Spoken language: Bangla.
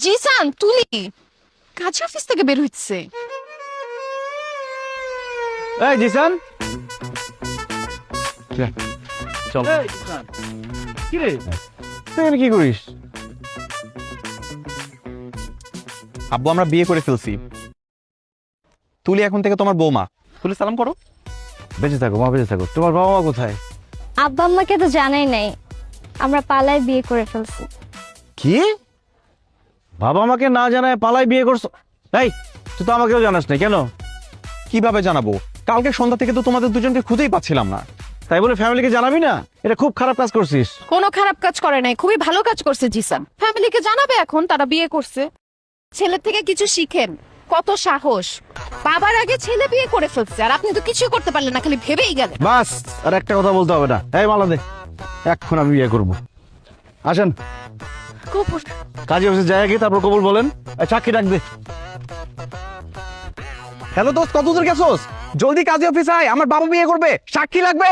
জিসান তুলি কাজ অফিস থেকে বের হচ্ছে। এই জিসান, চল। কি রে, তুই এখানে কি করিস? আব্বু আমরা বিয়ে করে ফেলছি, তুলি এখন থেকে তোমার বৌমা। তুলি সালাম করো। বেঁচে থাকো মা, বেঁচে থাকো। তোমার বাবা মা কোথায়? আব্বা আম্মাকে তো জানাই নাই, আমরা পালায় বিয়ে করে ফেলছি। কি, বাবা মাকে না জানায় পালায় বিয়ে করছো? এই তুই তো আমাকেও জানাস না, কেন? কিভাবে জানাবো? কালকে সন্ধ্যা থেকে তো তোমাদের দুজনকে খুঁজেই পাচ্ছিলাম না। তাই বলে ফ্যামিলিকে জানাবি না? এটা খুব খারাপ কাজ করছিস। কোনো খারাপ কাজ করে নাই, খুবই ভালো কাজ করছে জিসান। ফ্যামিলিকে জানাবে এখন তারা বিয়ে করছে। ছেলের থেকে কিছু শিখেন, কত সাহস। বাবার আগে ছেলে বিয়ে করে ফেলছে আর আপনি তো কিছু করতে পারলেন না, খালি ভেবেই গেলেন। বাস, আর একটা কথা বলতে হবে না। এই মালা দে, এখন আমি বিয়ে করবো। আসেন কাজী অফিসে যায় কি, তারপর কবুল বলেন। চাকরি ডাক দে। হ্যালো দোস্ত, কত দূর গেছোস? জলদি কাজী অফিস আয়, আমার বাবা বিয়ে করবে, সাক্ষী লাগবে।